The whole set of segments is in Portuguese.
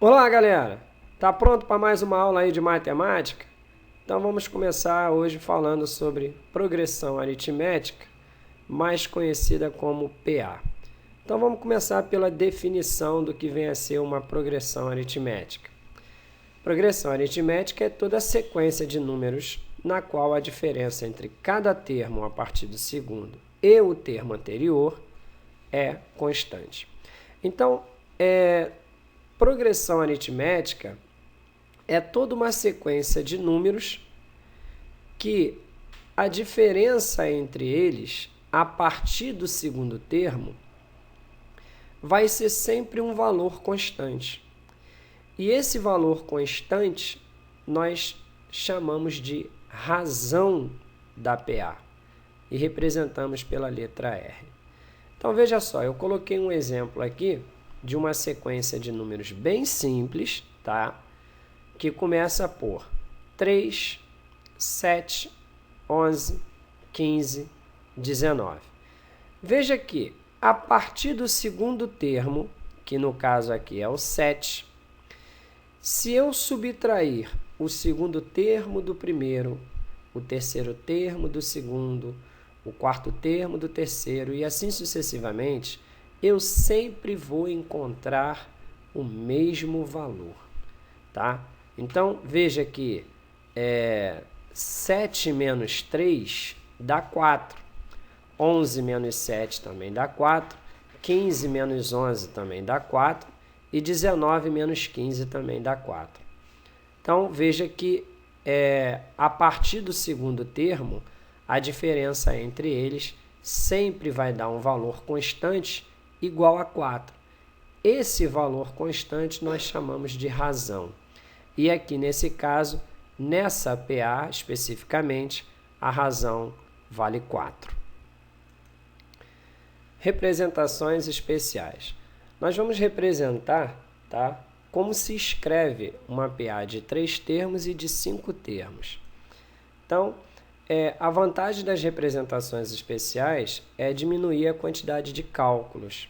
Olá, galera! Tá pronto para mais uma aula aí de matemática? Então vamos começar hoje falando sobre progressão aritmética, mais conhecida como PA. Então vamos começar pela definição do que vem a ser uma progressão aritmética. Progressão aritmética é toda a sequência de números na qual a diferença entre cada termo a partir do segundo e o termo anterior é constante. Então, progressão aritmética é toda uma sequência de números que a diferença entre eles, a partir do segundo termo, vai ser sempre um valor constante. E esse valor constante nós chamamos de razão da PA e representamos pela letra R. Então veja só, eu coloquei um exemplo aqui de uma sequência de números bem simples, tá? Que começa por 3, 7, 11, 15, 19. Veja que a partir do segundo termo, que no caso aqui é o 7, se eu subtrair o segundo termo do primeiro, o terceiro termo do segundo, o quarto termo do terceiro e assim sucessivamente, eu sempre vou encontrar o mesmo valor, tá? Então, veja que 7 menos 3 dá 4, 11 menos 7 também dá 4, 15 menos 11 também dá 4 e 19 menos 15 também dá 4. Então, veja que a partir do segundo termo, a diferença entre eles sempre vai dar um valor constante igual a 4. Esse valor constante nós chamamos de razão. E aqui nesse caso, nessa PA especificamente, a razão vale 4. Representações especiais. Nós vamos representar, tá, como se escreve uma PA de 3 termos e de 5 termos. Então, a vantagem das representações especiais é diminuir a quantidade de cálculos.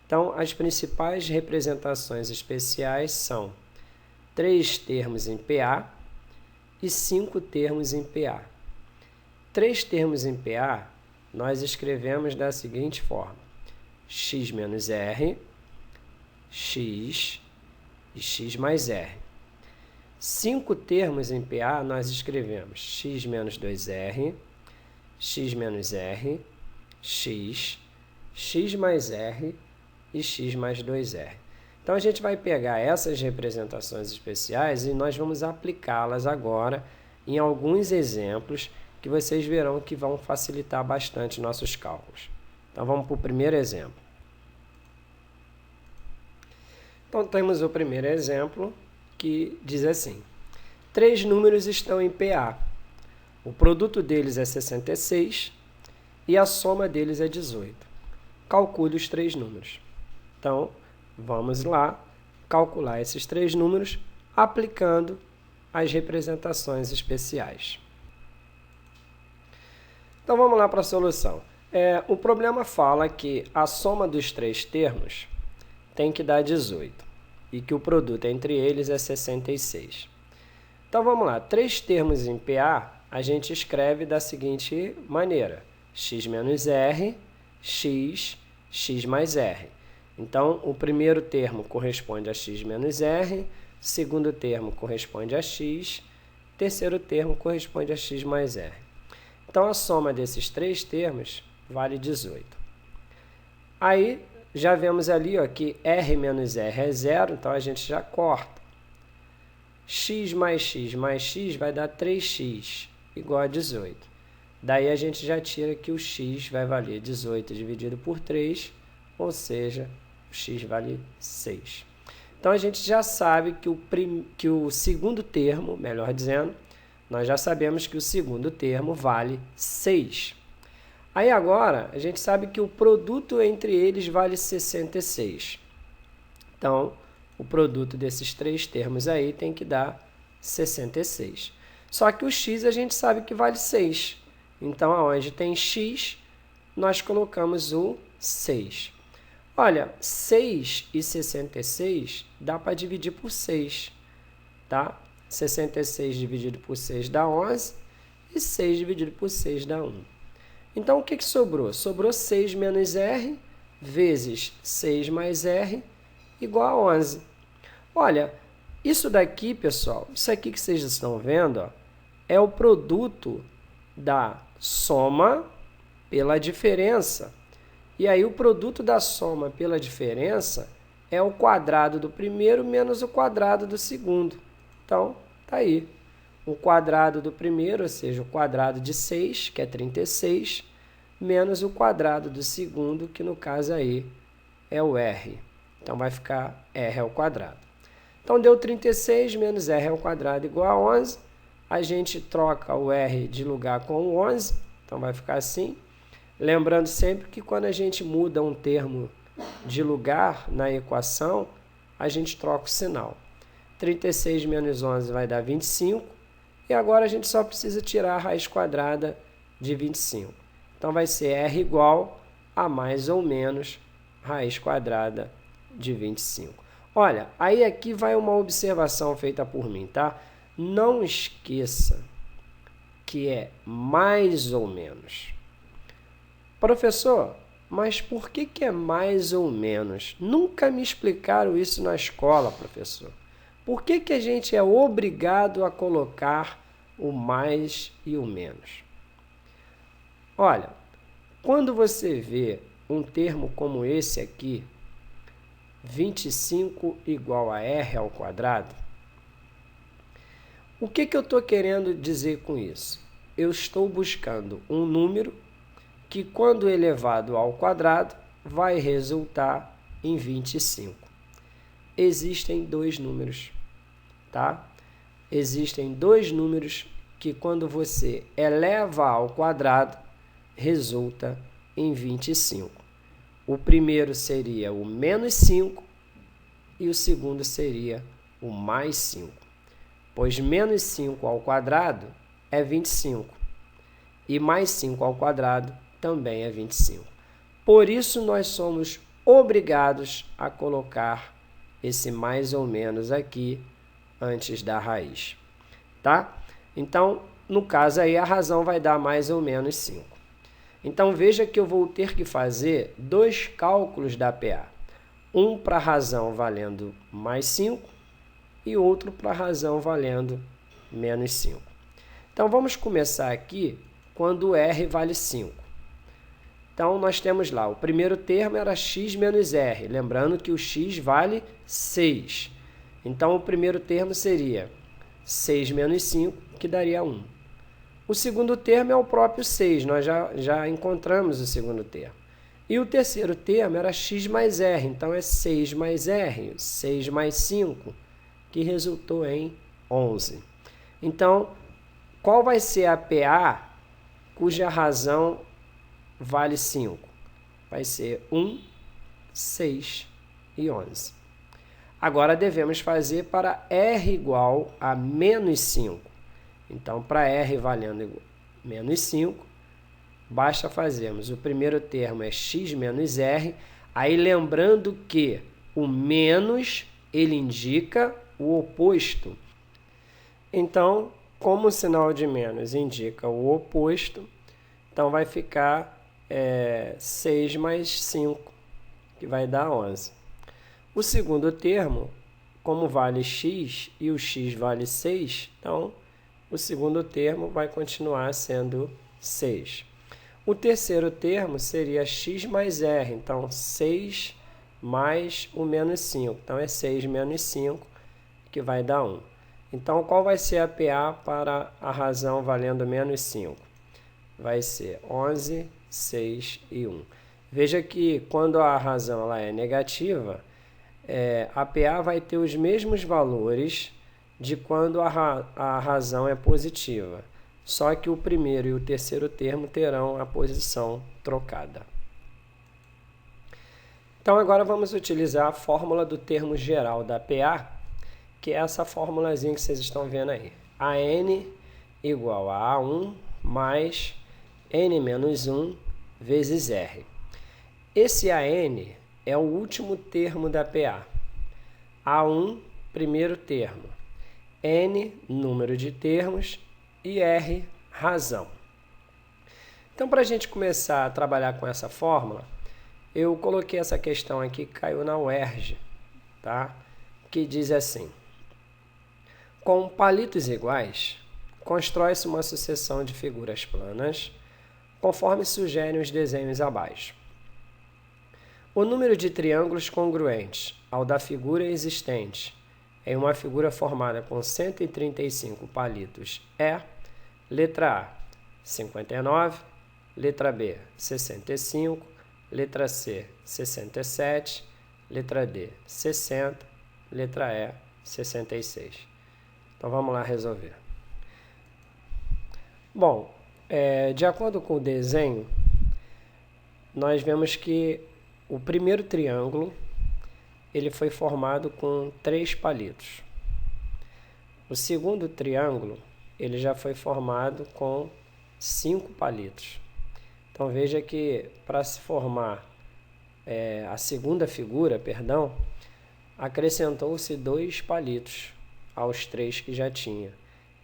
Então, as principais representações especiais são 3 termos em PA e 5 termos em PA. 3 termos em PA, nós escrevemos da seguinte forma: x menos r, x e x mais r. 5 termos em PA, nós escrevemos x menos 2r, x menos r, x, x mais r e x mais 2r. Então, a gente vai pegar essas representações especiais e nós vamos aplicá-las agora em alguns exemplos que vocês verão que vão facilitar bastante nossos cálculos. Então, vamos para o primeiro exemplo. Então, temos o primeiro exemplo que diz assim: 3 números estão em PA. O produto deles é 66 e a soma deles é 18. Calcule os 3 números. Então, vamos lá calcular esses 3 números aplicando as representações especiais. Então, vamos lá para a solução. O problema fala que a soma dos 3 termos tem que dar 18 e que o produto entre eles é 66. Então, vamos lá. 3 termos em PA, a gente escreve da seguinte maneira: x menos r, x, x mais r. Então, o primeiro termo corresponde a x menos r, o segundo termo corresponde a x, o terceiro termo corresponde a x mais r. Então, a soma desses 3 termos vale 18. Aí, já vemos ali que r menos r é 0, então a gente já corta. X mais x vai dar 3x, igual a 18. Daí, a gente já tira que o x vai valer 18 dividido por 3, ou seja, x vale 6. Então, a gente já sabe que o segundo termo, melhor dizendo, nós já sabemos que o segundo termo vale 6. Aí, agora, a gente sabe que o produto entre eles vale 66. Então, o produto desses 3 termos aí tem que dar 66. Só que o x a gente sabe que vale 6. Então, aonde tem x, nós colocamos o 6. Olha, 6 e 66 dá para dividir por 6, tá? 66 dividido por 6 dá 11 e 6 dividido por 6 dá 1. Então, o que sobrou? Sobrou 6 menos R vezes 6 mais R igual a 11. Olha, isso daqui, pessoal, isso aqui que vocês estão vendo, ó, é o produto da soma pela diferença. E aí, o produto da soma pela diferença é o quadrado do primeiro menos o quadrado do segundo. Então, tá aí. O quadrado do primeiro, ou seja, o quadrado de 6, que é 36, menos o quadrado do segundo, que no caso aí é o R. Então, vai ficar R ao quadrado. Então, deu 36 menos R ao quadrado igual a 11. A gente troca o R de lugar com o 11, então vai ficar assim. Lembrando sempre que quando a gente muda um termo de lugar na equação, a gente troca o sinal. 36 menos 11 vai dar 25. E agora a gente só precisa tirar a raiz quadrada de 25. Então, vai ser R igual a mais ou menos raiz quadrada de 25. Olha, aí aqui vai uma observação feita por mim, tá? Não esqueça que é mais ou menos. Professor, mas por que é mais ou menos? Nunca me explicaram isso na escola, professor. Por que a gente é obrigado a colocar o mais e o menos? Olha, quando você vê um termo como esse aqui, 25 igual a R ao quadrado, o que eu estou querendo dizer com isso? Eu estou buscando um número que, quando elevado ao quadrado, vai resultar em 25. Existem dois números, tá? Existem dois números que, quando você eleva ao quadrado, resulta em 25. O primeiro seria o menos 5 e o segundo seria o mais 5. Pois menos 5 ao quadrado é 25 e mais 5 ao quadrado também é 25. Por isso, nós somos obrigados a colocar esse mais ou menos aqui antes da raiz, tá? Então, no caso aí, a razão vai dar mais ou menos 5. Então, veja que eu vou ter que fazer dois cálculos da PA. Um para a razão valendo mais 5 e outro para a razão valendo menos 5. Então, vamos começar aqui quando o R vale 5. Então, nós temos lá, o primeiro termo era x menos R, lembrando que o x vale 6. Então, o primeiro termo seria 6 menos 5, que daria 1. O segundo termo é o próprio 6, nós já encontramos o segundo termo. E o terceiro termo era x mais R, então é 6 mais R, 6 mais 5, que resultou em 11. Então, qual vai ser a PA cuja razão vale 5? Vai ser 1, 6 e 11. Agora, devemos fazer para R igual a menos 5. Então, para R valendo menos 5, basta fazermos o primeiro termo é x menos R. Aí, lembrando que o menos, ele indica o oposto. Então, como o sinal de menos indica o oposto, então vai ficar 6 mais 5, que vai dar 11. O segundo termo, como vale x e o x vale 6, então o segundo termo vai continuar sendo 6. O terceiro termo seria x mais R, então 6 mais o menos 5. Então, é 6 menos 5, que vai dar 1. Então, qual vai ser a PA para a razão valendo menos 5? Vai ser 11, 6 e 1. Veja que quando a razão ela é negativa, a PA vai ter os mesmos valores de quando a razão é positiva. Só que o primeiro e o terceiro termo terão a posição trocada. Então, agora vamos utilizar a fórmula do termo geral da PA, que é essa formulazinha que vocês estão vendo aí. AN igual a A1 mais N menos 1 vezes R. Esse AN é o último termo da PA. A1, primeiro termo. N, número de termos. E R, razão. Então, para a gente começar a trabalhar com essa fórmula, eu coloquei essa questão aqui que caiu na UERJ, tá? Que diz assim: com palitos iguais, constrói-se uma sucessão de figuras planas, conforme sugerem os desenhos abaixo. O número de triângulos congruentes ao da figura existente em uma figura formada com 135 palitos é: letra A, 59, letra B, 65, letra C, 67, letra D, 60, letra E, 66. Então, vamos lá resolver. Bom, de acordo com o desenho, nós vemos que o primeiro triângulo ele foi formado com 3 palitos. O segundo triângulo ele já foi formado com 5 palitos. Então, veja que para se formar a segunda figura, acrescentou-se 2 palitos aos 3 que já tinha.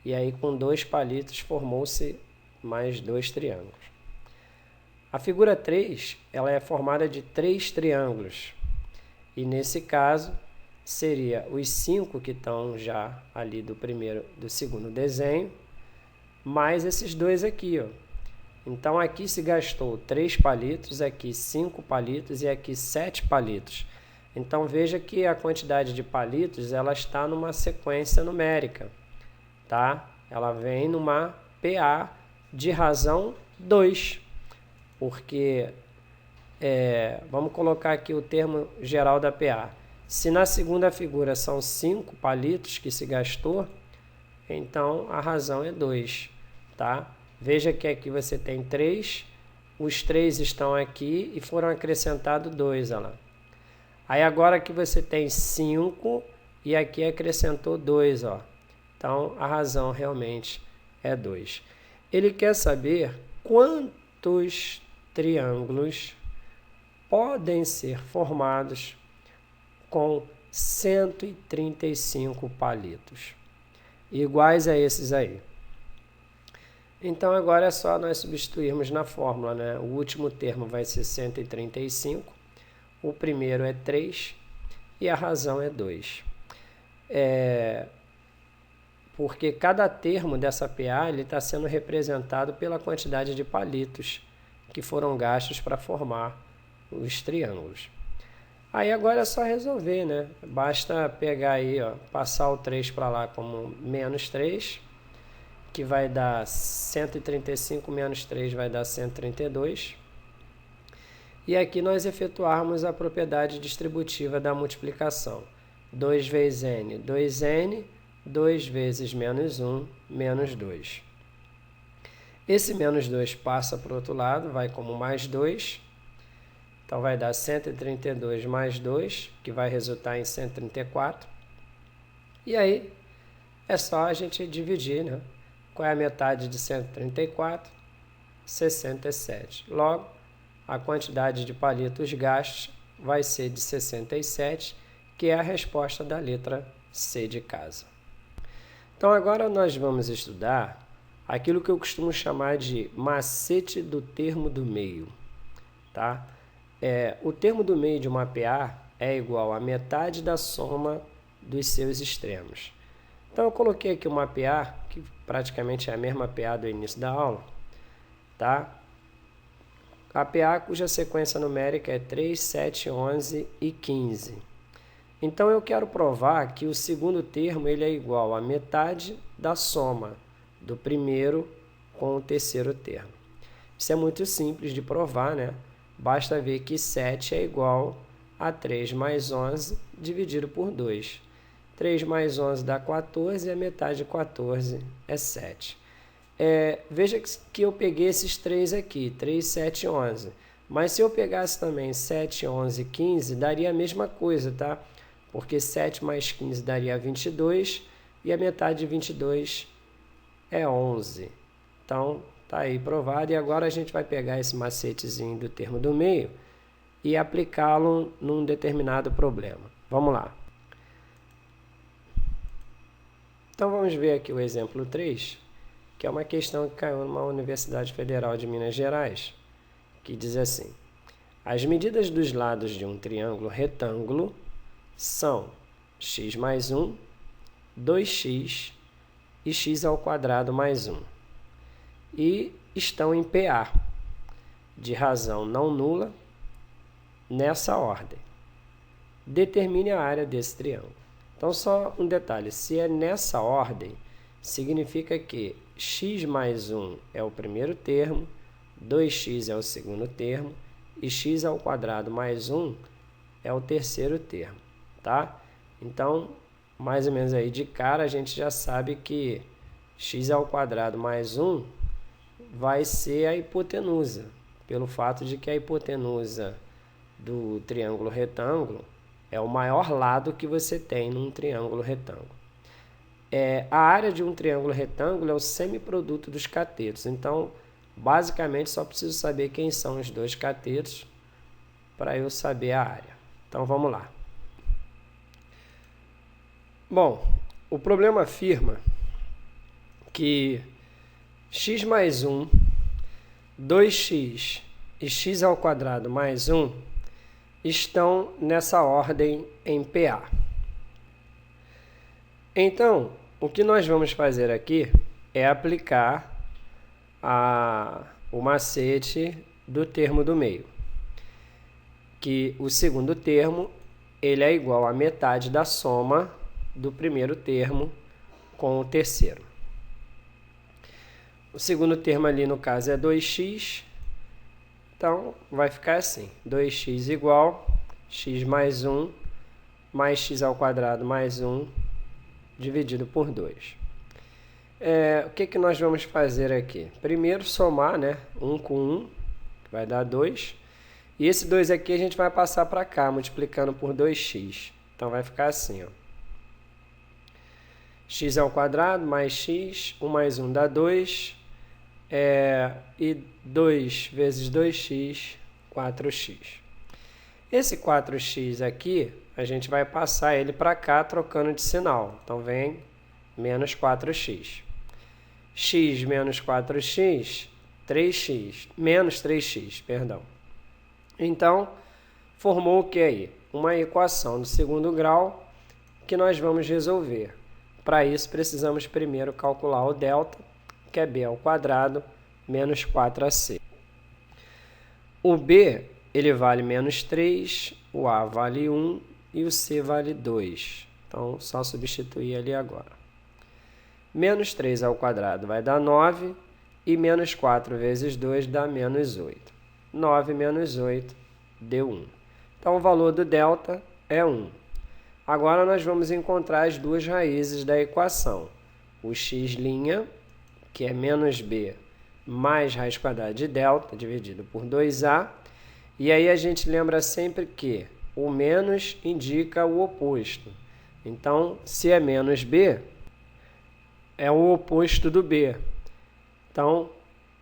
E aí, com 2 palitos, formou-se mais 2 triângulos. A figura 3 ela é formada de 3 triângulos. E, nesse caso, seria os 5 que estão já ali do segundo desenho, mais esses 2 aqui, ó. Então, aqui se gastou 3 palitos, aqui 5 palitos e aqui 7 palitos. Então, veja que a quantidade de palitos ela está numa sequência numérica, tá? Ela vem numa PA de razão 2, porque, vamos colocar aqui o termo geral da PA. Se na segunda figura são 5 palitos que se gastou, então a razão é 2, tá? Veja que aqui você tem 3, os 3 estão aqui e foram acrescentados 2, olha lá. Aí agora que você tem 5 e aqui acrescentou 2, ó. Então a razão realmente é 2. Ele quer saber quantos triângulos podem ser formados com 135 palitos, iguais a esses aí. Então, agora é só nós substituirmos na fórmula, né? O último termo vai ser 135, o primeiro é 3 e a razão é 2. Porque cada termo dessa PA está sendo representado pela quantidade de palitos que foram gastos para formar os triângulos. Aí agora é só resolver, né? Basta pegar aí, ó, passar o 3 para lá como menos 3, que vai dar 135 menos 3 vai dar 132. E aqui nós efetuarmos a propriedade distributiva da multiplicação. 2 vezes n, 2n, 2 vezes menos 1, menos 2. Esse menos 2 passa para o outro lado, vai como mais 2. Então, vai dar 132 mais 2, que vai resultar em 134. E aí, é só a gente dividir, né? Qual é a metade de 134? 67. Logo, a quantidade de palitos gastos vai ser de 67, que é a resposta da letra C de casa. Então, agora nós vamos estudar aquilo que eu costumo chamar de macete do termo do meio, tá? O termo do meio de uma PA é igual a metade da soma dos seus extremos. Então, eu coloquei aqui uma PA, que praticamente é a mesma PA do início da aula, tá? A PA cuja sequência numérica é 3, 7, 11 e 15. Então, eu quero provar que o segundo termo ele é igual a metade da soma do primeiro com o terceiro termo. Isso é muito simples de provar, né? Basta ver que 7 é igual a 3 mais 11 dividido por 2. 3 mais 11 dá 14 e a metade de 14 é 7. Veja que eu peguei esses 3 aqui, 3, 7 e 11. Mas se eu pegasse também 7, 11 e 15, daria a mesma coisa, tá? Porque 7 mais 15 daria 22 e a metade de 22 é 11. Então, tá aí provado. E agora a gente vai pegar esse macetezinho do termo do meio e aplicá-lo num determinado problema. Vamos lá. Então vamos ver aqui o exemplo 3, que é uma questão que caiu numa Universidade Federal de Minas Gerais, que diz assim: as medidas dos lados de um triângulo retângulo são x mais 1, 2x e x ao quadrado mais 1, e estão em PA, de razão não nula, nessa ordem. Determine a área desse triângulo. Então, só um detalhe, se é nessa ordem, significa que x mais 1 é o primeiro termo, 2x é o segundo termo, e x ao quadrado mais 1 é o terceiro termo, tá? Então, mais ou menos aí de cara, a gente já sabe que x ao quadrado mais 1 vai ser a hipotenusa, pelo fato de que a hipotenusa do triângulo retângulo é o maior lado que você tem num triângulo retângulo. A área de um triângulo retângulo é o semiproduto dos catetos. Então, basicamente, só preciso saber quem são os dois catetos para eu saber a área. Então, vamos lá. Bom, o problema afirma que x mais 1, 2x e x ao quadrado mais 1 estão nessa ordem em PA. Então, o que nós vamos fazer aqui é aplicar o macete do termo do meio, que o segundo termo ele é igual à metade da soma do primeiro termo com o terceiro. O segundo termo ali, no caso, é 2x. Então, vai ficar assim, 2x igual x mais 1 mais x ao quadrado mais 1 dividido por 2. O que nós vamos fazer aqui? Primeiro, somar, né? 1 com 1, que vai dar 2. E esse 2 aqui a gente vai passar para cá, multiplicando por 2x. Então, vai ficar assim, ó. X ao quadrado mais x, 1 mais 1 dá 2. E 2 vezes 2x, 4x. Esse 4x aqui, a gente vai passar ele para cá, trocando de sinal. Então, vem menos 4x. X menos 4x, 3x. Menos 3x, perdão. Então, formou o que aí? Uma equação do segundo grau que nós vamos resolver. Para isso, precisamos primeiro calcular o delta, que é b ao quadrado menos 4ac. O b ele vale menos 3, o a vale 1 e o c vale 2. Então, só substituir ali agora. Menos 3 ao quadrado vai dar 9 e menos 4 vezes 2 dá menos 8. 9 menos 8 deu 1. Então, o valor do delta é 1. Agora, nós vamos encontrar as duas raízes da equação. O x', que é menos b mais raiz quadrada de delta, dividido por 2a. E aí a gente lembra sempre que o menos indica o oposto. Então, se é menos b, é o oposto do b. Então,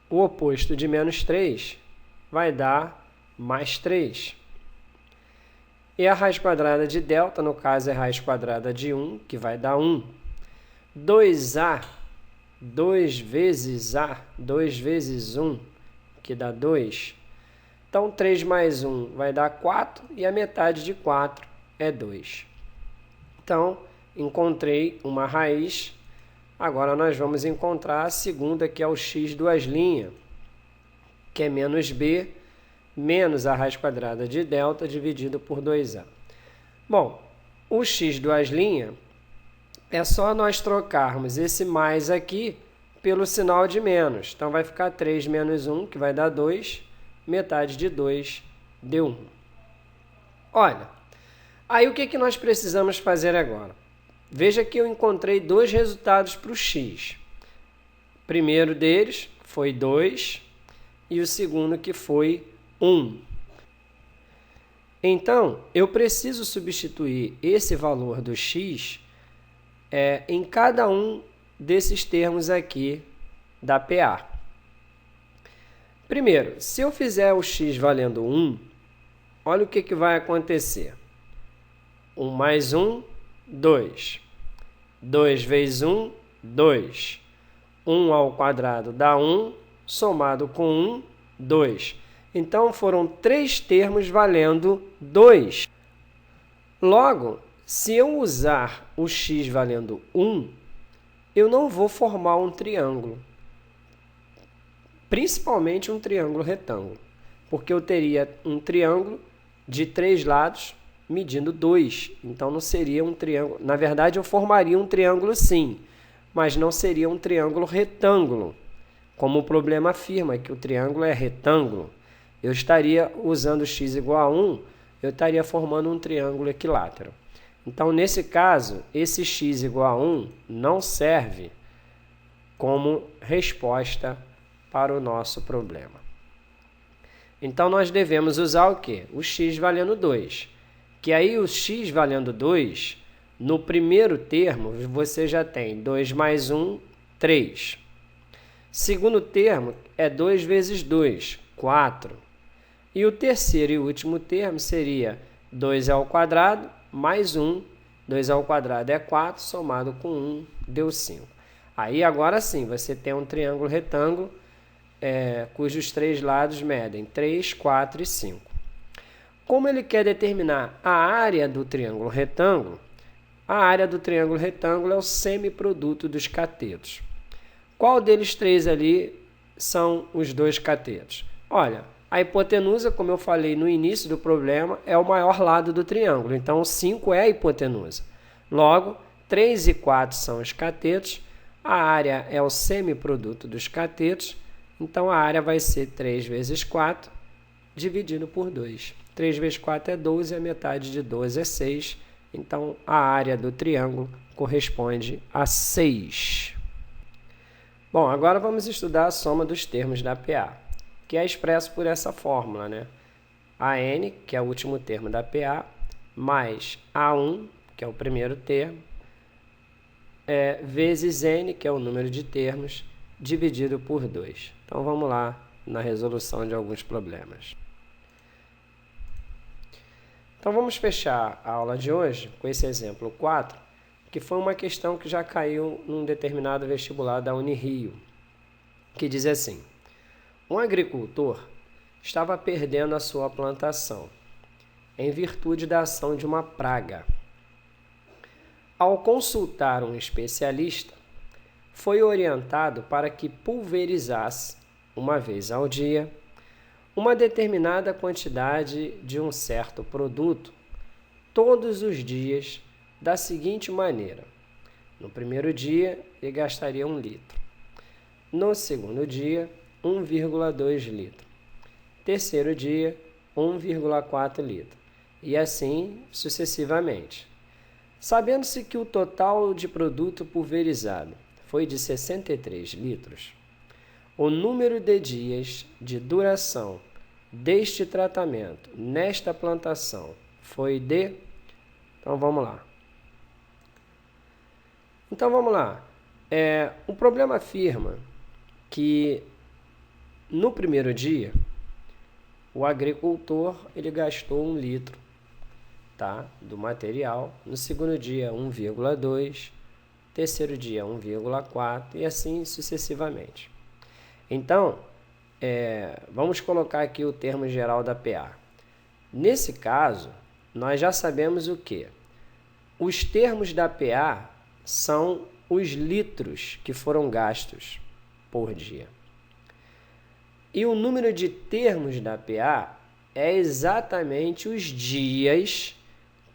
o oposto de menos 3 vai dar mais 3. E a raiz quadrada de delta, no caso, é a raiz quadrada de 1, que vai dar 1. 2a, 2 vezes a, 2 vezes 1, que dá 2. Então, 3 mais 1 vai dar 4 e a metade de 4 é 2. Então, encontrei uma raiz. Agora, nós vamos encontrar a segunda, que é o x duas linhas, que é menos b, menos a raiz quadrada de delta dividido por 2a. Bom, o x duas linhas é só nós trocarmos esse mais aqui pelo sinal de menos. Então, vai ficar 3 menos 1, que vai dar 2. Metade de 2 deu 1. Olha, aí o que nós precisamos fazer agora? Veja que eu encontrei dois resultados para o x. O primeiro deles foi 2 e o segundo que foi 1. Então, eu preciso substituir esse valor do x em cada um desses termos aqui da PA. Primeiro, se eu fizer o x valendo 1, olha o que vai acontecer. 1 mais 1, 2. 2 vezes 1, 2. 1 ao quadrado dá 1, somado com 1, 2. Então, foram 3 termos valendo 2. Logo, se eu usar o x valendo 1, eu não vou formar um triângulo. Principalmente um triângulo retângulo. Porque eu teria um triângulo de 3 lados medindo 2. Então, não seria um triângulo. Na verdade, eu formaria um triângulo sim, mas não seria um triângulo retângulo. Como o problema afirma que o triângulo é retângulo, eu estaria usando x igual a 1, eu estaria formando um triângulo equilátero. Então, nesse caso, esse x igual a 1 não serve como resposta para o nosso problema. Então, nós devemos usar o quê? O x valendo 2. Que aí o x valendo 2, no primeiro termo, você já tem 2 mais 1, 3. Segundo termo é 2 vezes 2, 4. E o terceiro e último termo seria 2 ao quadrado mais 1. 2 ao quadrado é 4, somado com 1, deu 5. Aí, agora sim, você tem um triângulo retângulo, cujos 3 lados medem 3, 4 e 5. Como ele quer determinar a área do triângulo retângulo, a área do triângulo retângulo é o semiproduto dos catetos. Qual deles 3 ali são os 2 catetos? Olha, a hipotenusa, como eu falei no início do problema, é o maior lado do triângulo. Então, 5 é a hipotenusa. Logo, 3 e 4 são os catetos. A área é o semiproduto dos catetos. Então, a área vai ser 3 vezes 4, dividido por 2. 3 vezes 4 é 12, a metade de 12 é 6. Então, a área do triângulo corresponde a 6. Bom, agora vamos estudar a soma dos termos da PA, que é expresso por essa fórmula, né? AN, que é o último termo da PA, mais A1, que é o primeiro termo, vezes N, que é o número de termos, dividido por 2. Então, vamos lá na resolução de alguns problemas. Então, vamos fechar a aula de hoje com esse exemplo 4, que foi uma questão que já caiu num determinado vestibular da Unirio, que diz assim: um agricultor estava perdendo a sua plantação, em virtude da ação de uma praga. Ao consultar um especialista, foi orientado para que pulverizasse, uma vez ao dia, uma determinada quantidade de um certo produto, todos os dias, da seguinte maneira: no primeiro dia, ele gastaria 1 litro. No segundo dia, 1,2 litro. Terceiro dia, 1,4 litro. E assim sucessivamente. Sabendo-se que o total de produto pulverizado foi de 63 litros, o número de dias de duração deste tratamento nesta plantação foi de... Então, vamos lá. O problema afirma que no primeiro dia, o agricultor ele gastou 1 litro, tá, do material. No segundo dia, 1,2. Terceiro dia, 1,4 e assim sucessivamente. Então, vamos colocar aqui o termo geral da PA. Nesse caso, nós já sabemos o quê? Os termos da PA são os litros que foram gastos por dia. E o número de termos da PA é exatamente os dias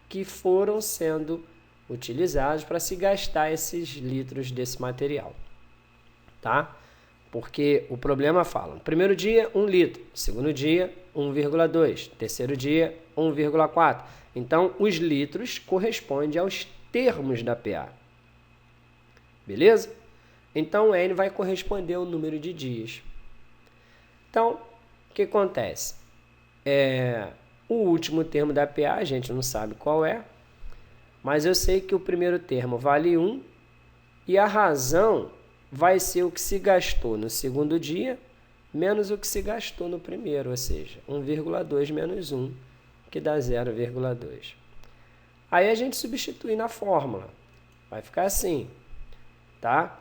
que foram sendo utilizados para se gastar esses litros desse material, tá? Porque o problema fala, no primeiro dia, 1 litro, segundo dia, 1,2, terceiro dia, 1,4. Então, os litros correspondem aos termos da PA. Beleza? Então, o N vai corresponder ao número de dias. Então, o que acontece? O último termo da PA, a gente não sabe qual é, mas eu sei que o primeiro termo vale 1 e a razão vai ser o que se gastou no segundo dia menos o que se gastou no primeiro, ou seja, 1,2 menos 1, que dá 0,2. Aí a gente substitui na fórmula. Vai ficar assim, tá?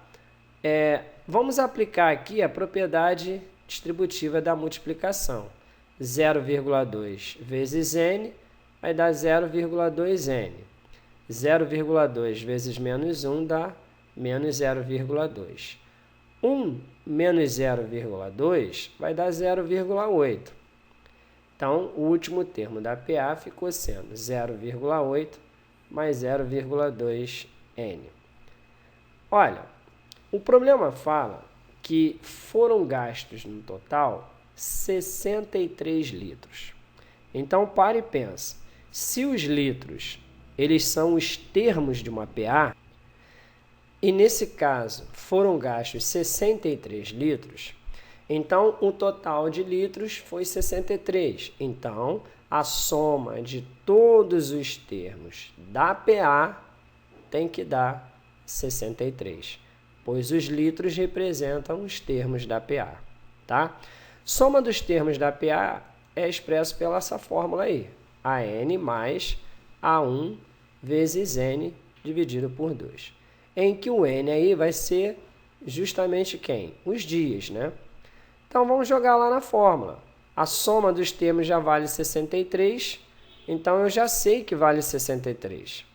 Vamos aplicar aqui a propriedade distributiva da multiplicação. 0,2 vezes n vai dar 0,2n. 0,2 vezes menos 1 dá menos 0,2. 1 menos 0,2 vai dar 0,8. Então, o último termo da PA ficou sendo 0,8 mais 0,2n. Olha, o problema fala que foram gastos no total 63 litros. Então, pare e pensa. Se os litros eles são os termos de uma PA, e nesse caso foram gastos 63 litros, então o total de litros foi 63. Então, a soma de todos os termos da PA tem que dar 63, pois os litros representam os termos da PA, tá? Soma dos termos da PA é expresso pela essa fórmula aí, AN mais A1 vezes N dividido por 2, em que o N aí vai ser justamente quem? Os dias, né? Então, vamos jogar lá na fórmula. A soma dos termos já vale 63, então eu já sei que vale 63.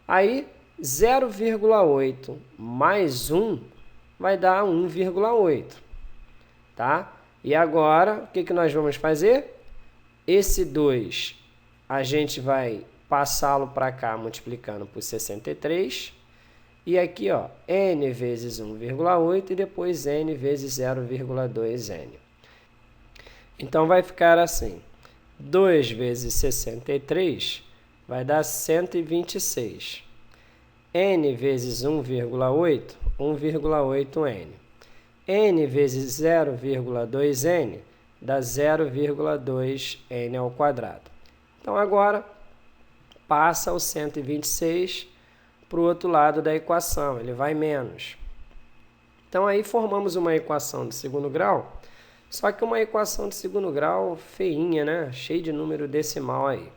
Aí, 0,8 mais 1 vai dar 1,8, tá? E agora, o que nós vamos fazer? Esse 2, a gente vai passá-lo para cá multiplicando por 63. E aqui, ó, n vezes 1,8 e depois n vezes 0,2n. Então, vai ficar assim. 2 vezes 63 vai dar 126. n vezes 1,8, 1,8n. n vezes 0,2n dá 0,2n ao quadrado. Então, agora, passa o 126 para o outro lado da equação, ele vai menos. Então, aí formamos uma equação de segundo grau, só que uma equação de segundo grau feinha, né? Cheia de número decimal aí.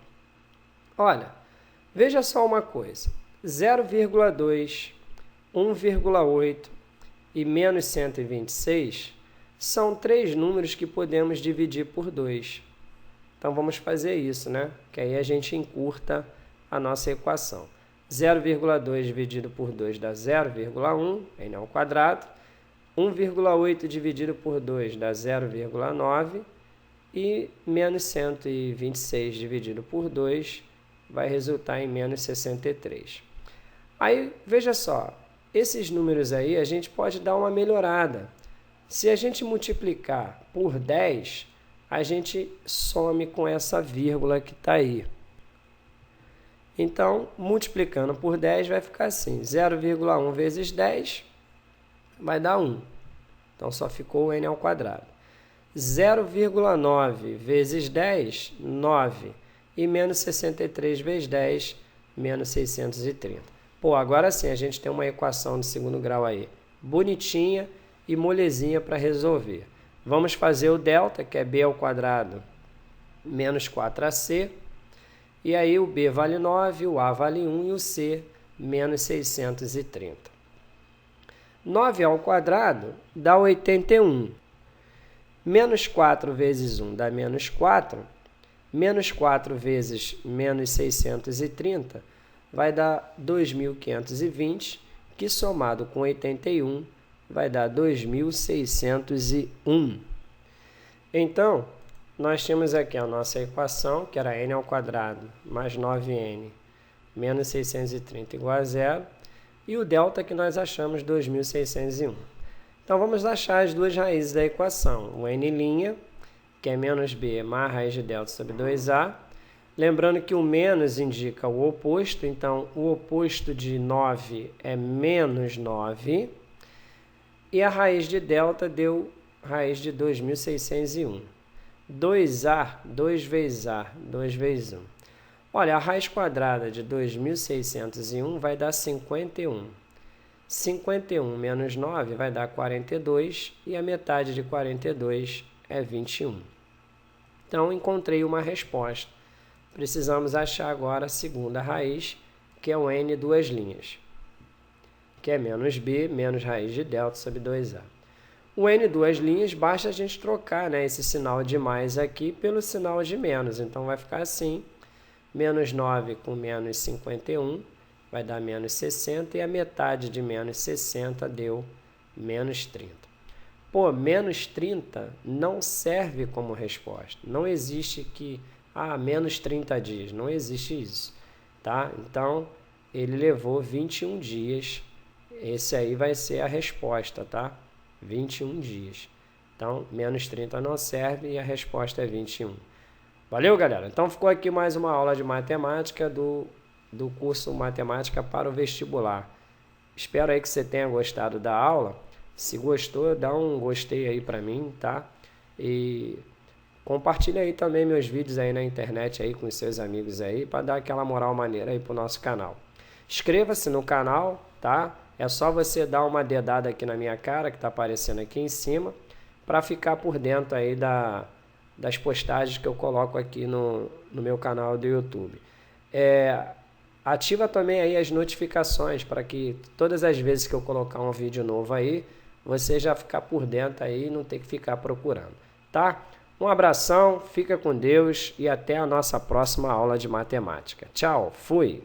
Olha, veja só uma coisa. 0,2, 1,8 e menos 126 são três números que podemos dividir por 2. Então, vamos fazer isso, né? Que aí a gente encurta a nossa equação. 0,2 dividido por 2 dá 0,1, n ao quadrado. 1,8 dividido por 2 dá 0,9. E menos 126 dividido por 2 vai resultar em menos 63. Aí, veja só, esses números aí a gente pode dar uma melhorada. Se a gente multiplicar por 10, a gente some com essa vírgula que está aí. Então, multiplicando por 10 vai ficar assim, 0,1 vezes 10 vai dar 1. Então, só ficou o n ao quadrado. 0,9 vezes 10, 9. E menos 63 vezes 10, menos 630. Pô, agora sim a gente tem uma equação de segundo grau aí, bonitinha e molezinha para resolver. Vamos fazer o delta, que é b ao quadrado menos 4ac. E aí o b vale 9, o a vale 1 e o c menos 630. 9 ao quadrado dá 81. Menos 4 vezes 1 dá menos 4. Menos 4 vezes menos 630 vai dar 2.520, que somado com 81 vai dar 2.601. Então, nós temos aqui a nossa equação, que era n ao quadrado mais 9n menos 630 igual a 0, e o delta que nós achamos 2.601. Então, vamos achar as duas raízes da equação. O n', que é menos b mais a raiz de delta sobre 2a. Lembrando que o menos indica o oposto, então o oposto de 9 é menos 9. E a raiz de delta deu raiz de 2.601. 2a, 2 vezes a, 2 vezes 1. Olha, a raiz quadrada de 2.601 vai dar 51. 51 menos 9 vai dar 42 e a metade de 42 é 21. Então, encontrei uma resposta precisamos achar agora a segunda raiz, que é o n duas linhas, que é menos b menos raiz de delta sobre 2a. O n duas linhas, basta a gente trocar, né, esse sinal de mais aqui pelo sinal de menos. Então, vai ficar assim, menos 9 com menos 51, vai dar menos 60, e a metade de menos 60 deu menos 30. Pô, menos 30 não serve como resposta. Não existe que, menos 30 dias. Não existe isso, tá? Então, ele levou 21 dias. Esse aí vai ser a resposta, tá? 21 dias. Então, menos 30 não serve e a resposta é 21. Valeu, galera? Então, ficou aqui mais uma aula de matemática do curso Matemática para o Vestibular. Espero aí que você tenha gostado da aula. Se gostou, dá um gostei aí pra mim, tá? E compartilha aí também meus vídeos aí na internet aí com os seus amigos aí, para dar aquela moral maneira aí pro nosso canal. Inscreva-se no canal, tá? É só você dar uma dedada aqui na minha cara, que tá aparecendo aqui em cima, para ficar por dentro aí das postagens que eu coloco aqui no meu canal do YouTube. Ativa também aí as notificações, para que todas as vezes que eu colocar um vídeo novo aí, você já ficar por dentro aí e não ter que ficar procurando, tá? Um abração, fica com Deus e até a nossa próxima aula de matemática. Tchau, fui!